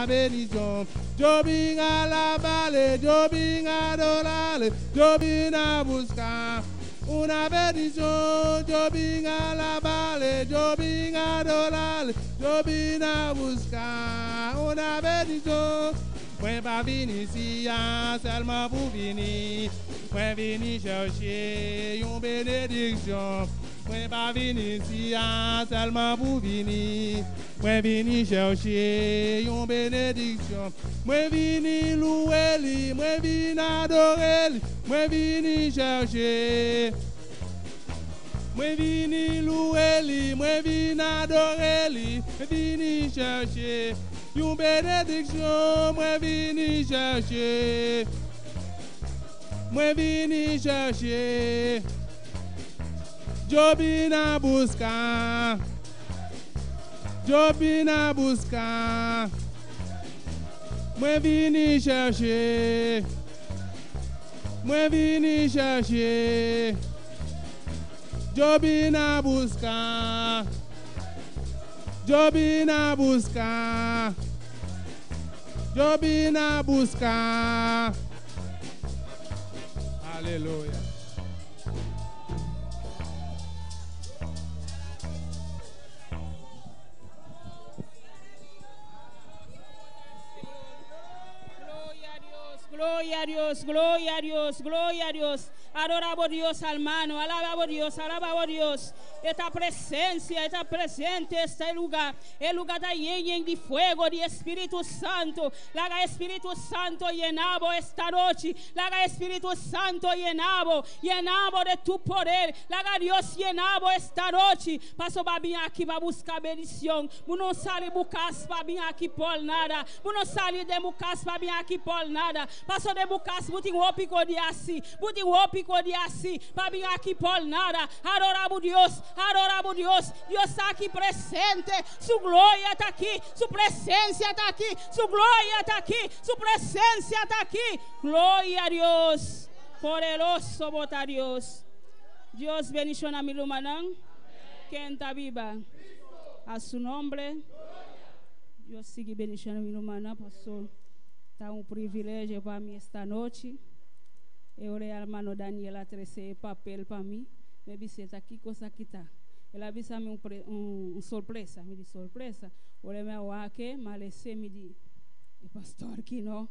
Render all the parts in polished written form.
bendición. Yo vine a la vale, yo vine a adorarle, yo vine a buscar una bendición. Yo vine a la vale, yo vine a adorarle, yo vine a buscar una bendición. Moi pas vini ici seulement pour venir. Moi vini chercher une bénédiction. Moi pas vini ici seulement pour venir. Moi vini chercher une bénédiction. Moi vini louer lui, moi vini adorer lui. Moi vini chercher. Moi vini louer lui, moi vini adorer lui. Moi vini chercher une bénédiction. Moi vini chercher. Moi vini chercher. Je vine à buscar. Je vine à buscar. Moi vini chercher. Moi vini chercher. Je vine à buscar. Je vine à buscar. Je vine à buscar. Alléluia. Gloria a Dios, gloria a Dios, gloria a Dios. Adoramos a Dios, hermano. Alabamos a Dios, alabamos a Dios. Esta presencia está presente en este lugar. El lugar está lleno de fuego, de Espíritu Santo. Laga Espíritu Santo llenado esta noche. Laga Espíritu Santo llenado de tu poder. Laga Dios llenado esta noche. Paso para vir aqui para buscar bendición. No sale bucas para vir aqui por nada. No sale de bucas para vir aqui por nada. Paso de bucas, buting ópico de assim. Buting ópico de assim. Para vir aqui por nada. Adoramos Dios. Adoramos Dios. Dios está aquí presente. Su gloria está aquí. Su presencia está aquí. Su gloria está aquí. Su presencia está aquí. Gloria a Dios. Poderoso bota Dios. Dios bendición a mi hermano. Quien está viva. A su nombre. Dios sigue bendición a mi hermana. Pastor. Está un privilegio para mí esta noche. Eu orei al hermano Daniela trazer papel para mim. Me disse, aqui coisa aqui tá. Ela avisa-me surpresa. Me disse, surpresa. Olha meu aqui, mas me disse, pastor aqui não.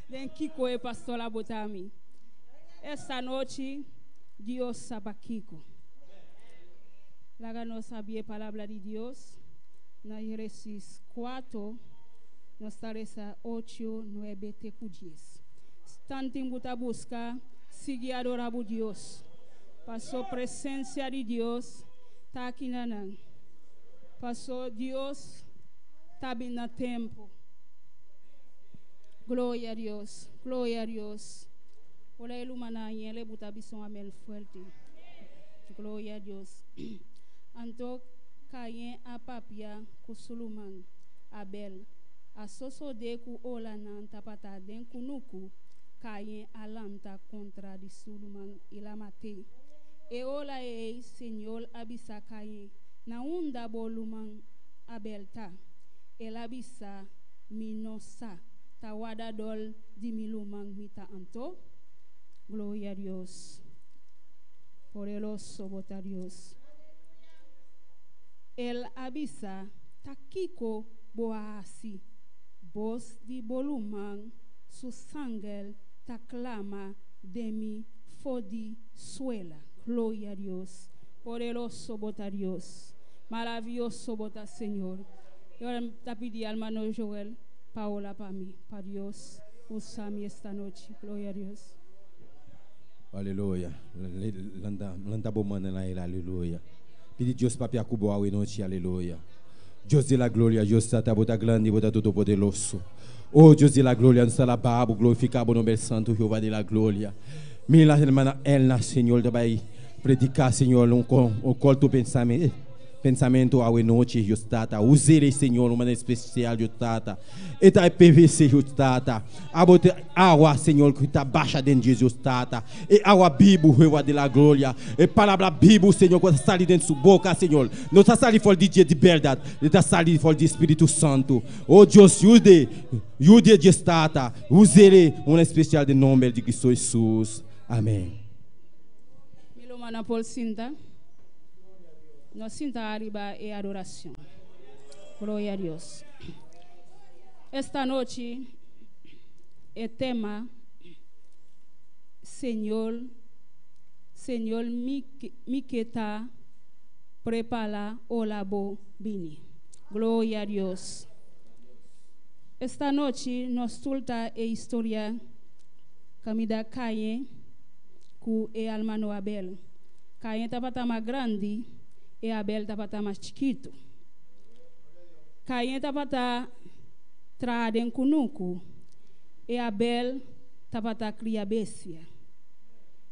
Nem que coisa pastor lá botar a mim. Esta noite, Deus sabe Kiko. Lá nós sabia a palavra de Deus. Na Gênesis 4, nós estaremos 8, 9, 10. Tanto em buscar, seguir adorar a Deus. Passou presença de Deus, está aqui na nan. Passou Deus, está bem no tempo. Glória a Deus, glória a Deus. Olha ele humana e ele botar bisão amel forte. Glória a Deus. Anto caien a papia com Suluman, Abel. A sosode com olanan tapata den kunuku. Caien alanta contra de Suluman e la matei. E ola ei Senhor abisa Caien na unda boluman abelta. El abisa minosa tawada dol di miluman mita anto. Gloria a Dios. Poderoso bota Dios. El abisa takiko boasi. Bos di boluman su sangel clama de mi fodi suela. Gloria a Dios. Poderoso bota Dios. Maravilloso bota Señor. Y ahora te pedí al hermano Joel, Paola para mí, para Dios. Usame esta noche. Gloria a Dios. Aleluya. Lanta bomana na ela, aleluya. Pedi Dios papia kubo awe noche, aleluya. Dios de la gloria, Dios está bota grande, bota todo poderoso. Oh Deus de la glória, nos la barba, glorificado o nome santo, Jeová de la glória. Mila hermana Elna, Senhor, vai predicar, Senhor, um culto pensamento. pensamento a noite justata usere Senhor uma especial justata eta PVC justata abote água Senhor que está baixa dentro de justata e água Bíblia rua de la glória e palavra Bíblia Senhor quando sai dentro sua boca Senhor não está sai fora de dia de verdade está sai fora de Espírito Santo oh Deus jude justata usere uma especial de nome de Cristo Jesus amém. Milomana Paul Sinta. Nós sinta arriba e adoração. Glória a Deus. Esta noite é tema Senhor me que tá prepara o labo bini. Glória a Deus. Esta noite nós tulta a história camida Caim com e almano Abel. Caim estava mais grande e Abel estava mais chiquito. Caim estava traden kunuku e Abel estava cria bestia.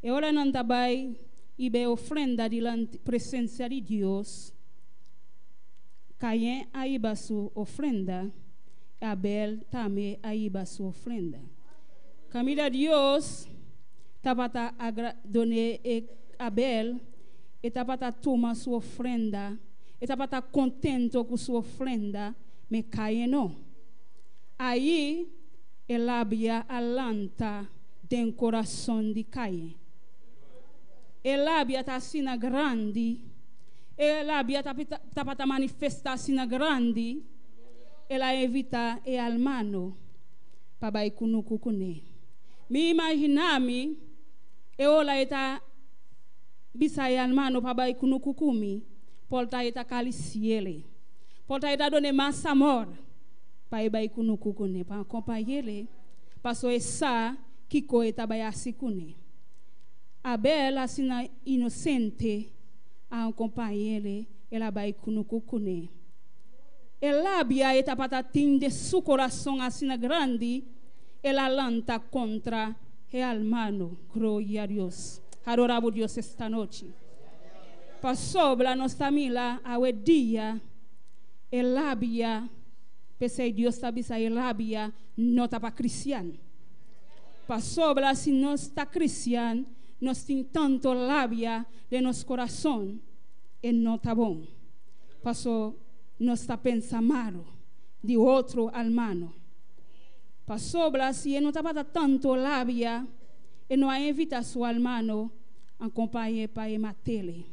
E ora não tabai ibe ofrenda diante presença de Deus. Caim aiba sua ofrenda, Abel também aiba sua ofrenda. Camila Deus estava doné Abel estava toma sua ofrenda, estava contento com sua ofrenda, mas Caim não. Aí ele havia alanta dentro do coração de Caim. Ele havia sina grande, ele havia estava manifestar sina grande, ele evita e almano para vai kunuku kune. Me imaginami eu lá está bisaya almano para bai kunukukumi polta ita kalisiele polta ita donne massa amor para bai kunukukune para acompanhar passo essa que coita bai asikune Abel asina inocente a acompanhar ela bai kunukukune ela bia ita para tinde su coração asina grande ela lanta contra e almano glória a Deus. Adoramos Deus esta noite. Passou pela nossa família a dia, elabia, pensei Deus está bisa elabia, não está para cristiano. Passou pela se nós está cristiano, nós tem tanto labia de nosso coração e não está bom. Passou nós está pensando de outro almano. Passou pela se não está para tanto labia e não evita seu almano acompanhar para matele.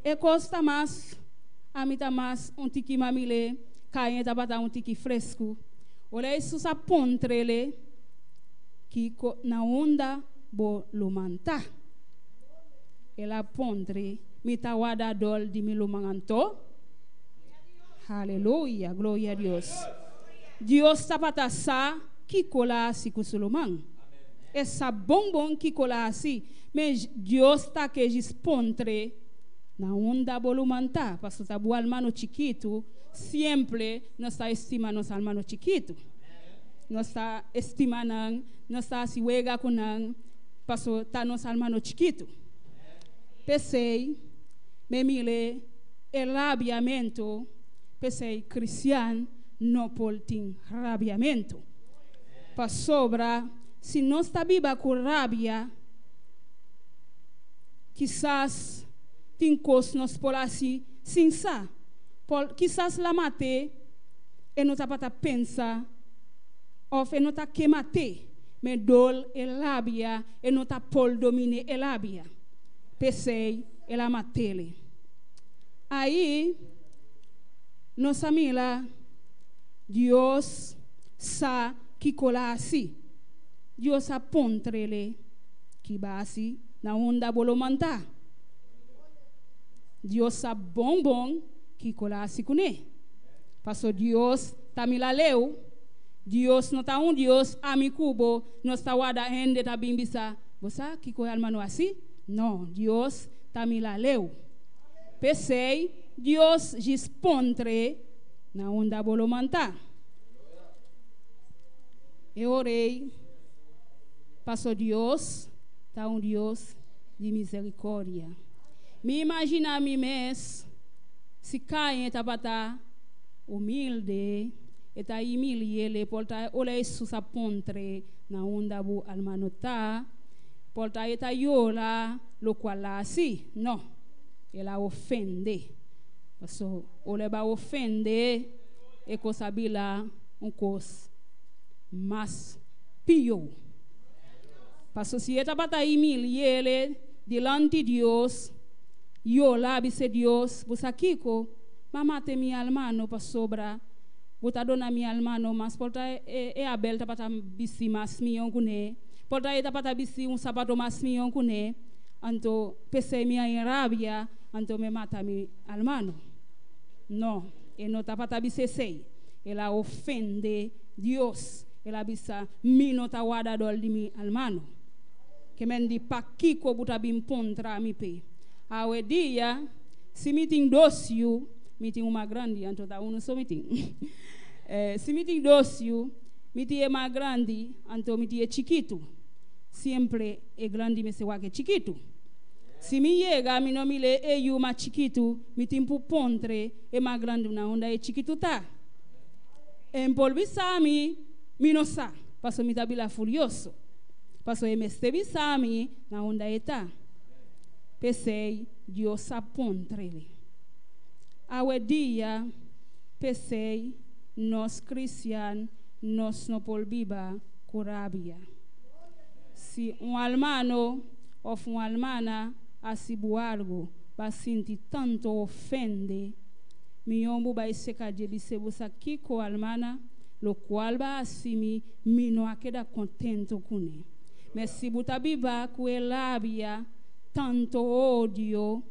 E costa mais, a mita mais tiki mamile, caia da bata tiki fresco. Olha isso sa pontrele que na onda bo lumanta. Ela pontre mita wada dol di milumanganto. Aleluia, glória a Deus. Deus tapata sa que cola si kusulumang. Essa bombom que cola assim, mas Deus está que responde na onda volumanta, para o tabu almano chiquito, sempre nós está estimando nosso almano chiquito, nós está estimando, nós está se wega com nang, para o tá nosso almano chiquito. Pensei, me mile, el rabiamento, pensei cristiano não pode rabiamento, para sobra se nós está viva com rabia, quizás tem coisas nós por assim, sim sa, quizás la mate e não está para pensar, ou e não está que mate, mas dol e rabia e não está por domine e rabia, pensei e la matele. Aí, nossa família, Deus sa que cola assim. Deus apontrele que base na onda volumanta. Deus a bom que colase com ele. Passou Deus tamila leu. Deus não tá Deus amicubo não está wada ende ta bimbisa. Você que coi almano assim? Não, Deus tamila leu. Pensei Deus responde na onda volumanta. Eu orei. Passou Deus, tá Deus de misericórdia. Me imagina a mim mesmo, Si Caim etapata humilde, eta humiliele, porta ole Jesus apontre na onda bu almanota, porta eta yola lo qual la si, no, ela ofende. So, ole ba ofende, e cosa bila un cos mas pio. Paso si etapata humiliele delante de Dios, yola bise Dios, busakiko, mamate mi almano pa sobra, bota dona mi almano, mas porta Abel tapata bisi mas mion kune, porta tapata bisi sapato mas mion kune, anto pese mi en rabia, anto me mata mi almano. No, no tapata bise sei, ela ofende Dios, ela bisa mi no tawada dol di mi almano. Que mendi pakiko buta bimpontra mi pe. Awe dia, si meeting dosio, meeting uma grande, anto da uno so meeting. Si meeting dosio, meeting é mais grande, anto meeting é chiquito. Sempre é grande, mas é que chiquito. Se me chega, mi não me lê, eu mais chiquito, meeting pu pontre, é mais grande, na onda é chiquito tá. Em polvisami, mi não sa, passo mi tabila furioso. Passo e me estevisami, na onda é tá. Pensei, Deus apontre-lhe. Awe dia, pensei, nós cristianos, nós não polbiba corabia. Se almano ou almana asibu algo, vai sentir tanto ofende, miombo vai secar de bisebusa kiko almana, lo qual vai assimi, mi não queda contento com ele. Mas se butabiba com elabia, tanto odio,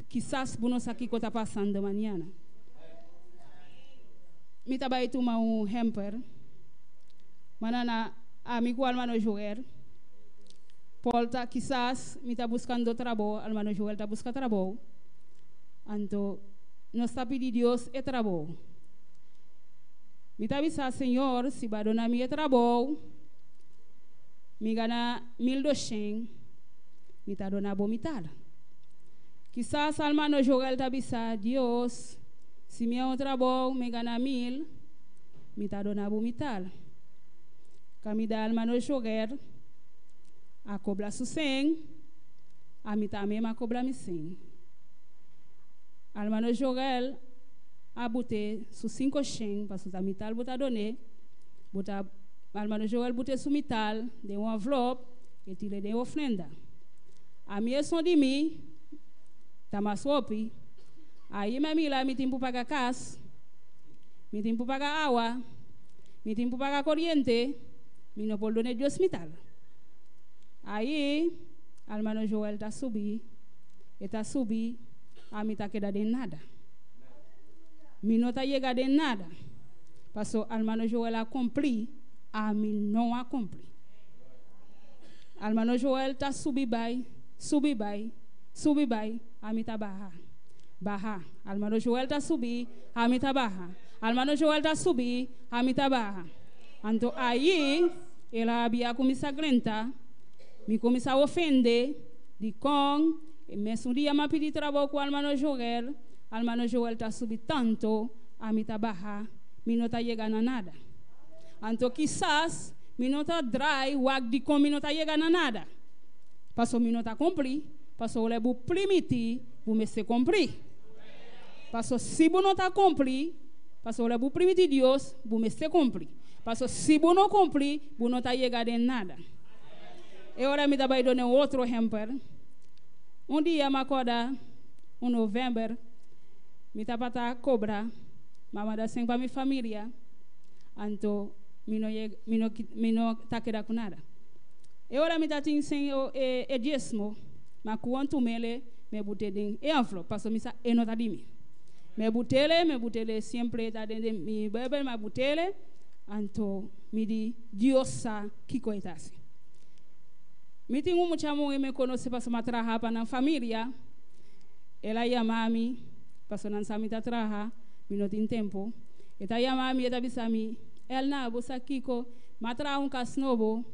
quizás buenos aquí que está pasando mañana. Mi trabalho toma hamper, manana amigo hermano Joel, Polta quizás me está buscando trabalho, hermano Joel está buscando trabalho, então nós está pedindo Deus é trabalho. Me está avisando Senhor, se vai donar meu trabalho, me gana 1.200, me está dando vomitar. Quizás hermano Joel está avisando Deus, se me trabalho, me gana 1.000, me está dando vomitar. Camida hermano Joel, a cobra su 100, a mim também a cobra mi 100. Hermano Joel, a bote su 500, para su mital bota doné, bota hermano Joel bote su mital de um envelope e tire de ofrenda. A minha som de mim, tamaswopi, aí me lá me tem para pagar casa, me tem para pagar água, me tem para pagar corrente, me não pode donar Deus mital. Aí, hermano Joel está subi, a mim está quedando de nada. Me não está chegando de nada. Porque hermano Joel a cumprir, a mim não a cumprir. Hermano Joel está subi vai, a mim está barra. Hermano Joel está subir, a mim está barra. Hermano Joel está subir, a mim está barra. Então aí, ela havia começado a grentar, me começou a ofender, de com, mesmo dia me pedi trabalho com o hermano Joel está subindo tanto, a mim está barra, me não está chegando a nada. Então quizás, me não está dry, o de com me não está chegando a nada. Passou me não está cumprir, passou eu vou permitir, vou me se cumprir. Passou se não está cumprir, passou eu vou permitir Deus, vou me se cumprir. Passou se não cumprir, vou não está chegando a nada. E agora me dá para dar outro exemplo. Dia me acorda, novembro, me dá para cobrar, mamãe dá para minha família, então me não tá querendo com nada. E agora me dá sem o dízimo, mas quanto me botei em envelope, porque me sa não tá de mim. Me botei sempre está dentro me bebe me botei, então me di Deus sabe que coisa assim. Me tenho muito amor e me conhece para me trabalhar para a família. Ela chama-me, para não saber me trabalhar, me não tem tempo. Ela chama-me e diz-me, ela você aqui com matra caso novo,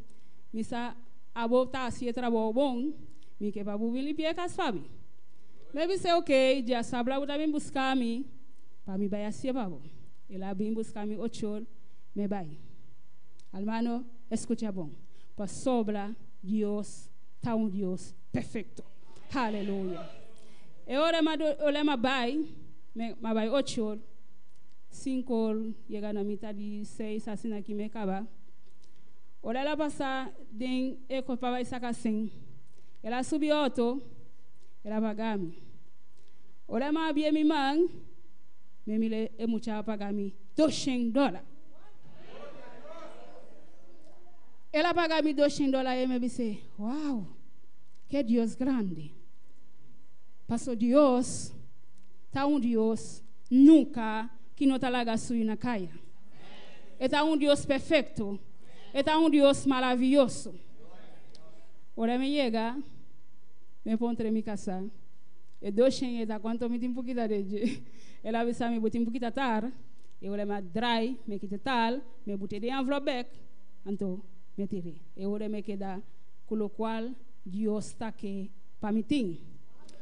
me sa abota se trabalho bom, me que para limpar casa família. Me disse, ok, dia sabla uta vem buscar mim, para me vai assim, babo. Ela vem buscar mim 8 horas, me vai. Hermano, escucha bom. Para sobra, Deus, tá Deus perfeito. Aleluia. E ora, eu vai, me vai 8 horas, 5 horas, chega na metade de 6, assim aqui me acaba. Ora, ela passa, den, e para vai sacar assim. Ela subiu auto, ela paga-me. Ora, eu abri minha mão, me mucha paga-me $200. Ela paga-me $200 e me disse, uau, que Deus grande. Pastor Deus, tá Deus, nunca que não tá larga sui na caia. Está Deus perfeito. Está Deus maravilhoso. Ora me chega, me pontre mi casa. E $200 da quanto me tem um pouquinho de. Ela avisa me botar um pouquinho tar. E ora me dry, me quita tal, me botar de envelope back. Então, me tirei. E ora me queda com o qual Deus está aqui para me ter.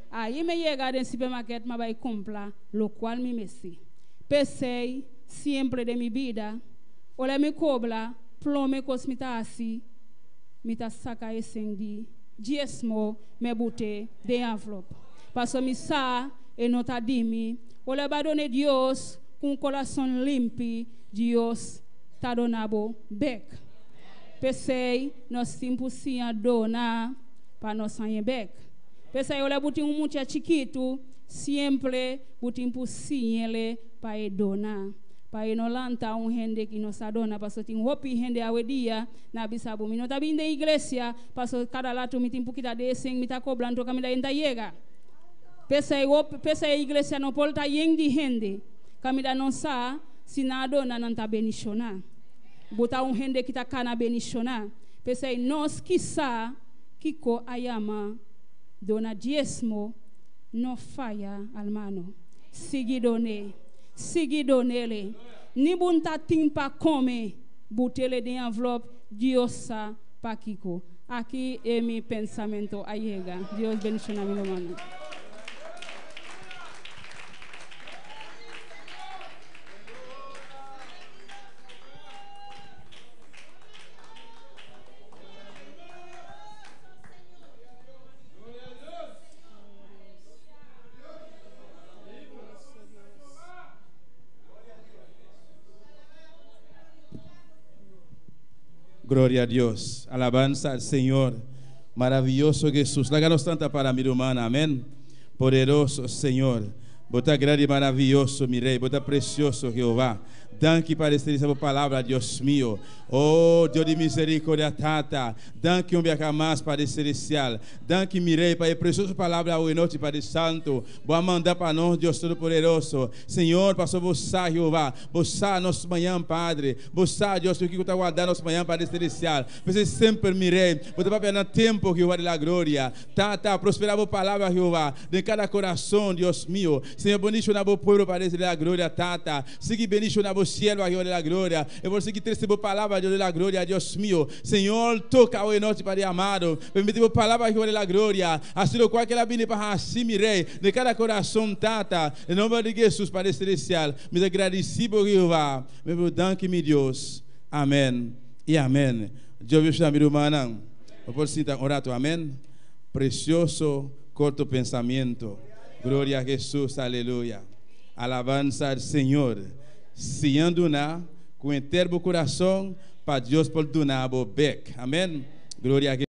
Aí me chega no supermercado, me vai comprar o qual me messi. Pensei sempre de minha vida. Ora me cobra, plome cosmita assim. Me tá saca esse diezmo, me bote de envelope. Pastor me sa e não tá dimi. Olha badone Deus com coração limpo, Deus tá donabo back. Pensei nós temos sim a dona para nós sair back. Pensei olha bote muito chiquito, sempre bote sim ele para dona. Para não lançar rende que nos adona, pastor tem hopi rende a dia na bisabu. Não tá vindo da igreja, pastor cada lado me tem pouquinho de assim, me tá cobrando que me dá ainda chega. Pesa a igreja não pode tá yeng de rende, que me dá não sa, se na adona não tá beniciona. Botar rende que tá cana beniciona. Pesa nós que sa, que co ayama, dona diezmo, no falha, hermano. Seguido nele. Ni bunta timpa come, butele de envelope, Diosa paquico. Aqui é meu pensamento ayega. Deus bendiga a minha mano. Gloria a Dios. Alabanza al Señor. Maravilloso Jesús. Láganos tanta para mi hermana. Amén. Poderoso Señor. Bota grande y maravilloso, mi rey. Bota precioso Jehová. Danke para esta palavra, Deus mío. Oh, Deus de misericórdia, tata. Danke um beca mais para celestial. Danke, mi rei, para a preciosa palavra hoje noite, Padre Santo. Boa mandar para nós, Deus Todo-Poderoso. Senhor, passou você, Jeová. Você, nosso manhã, Padre. Você, Deus, que está guardando nosso manhã, Padre Celestial. Você sempre, mi rei. Você vai perder tempo, Jeová, de la glória. Tata, prosperar a palavra, Jeová, de cada coração, Deus mío. Senhor, bendice na boa povo, Padre de la glória, tata. Siga bendice na boa cielo, Dios de la gloria. Eu vou seguir recebendo palavra, Dios de la gloria, Dios mío. Senhor, toca hoje noite, Padre amado. Permite palavra, Dios de la gloria. Assim o qual que ela vem para assim, mi rei, de cada coração, tata. Em nome de Jesus, Padre celestial. Me agradecido, Jeová. Me danke, mi Deus. Amém e amém. Deus bendiga a minha irmã. Eu posso sentar orato, amém. Precioso, corto pensamento. Glória a Jesus, aleluia. Alabanza al Senhor. Se anduna com inteiro coração, para Deus por donar o bec. Amém. Glória a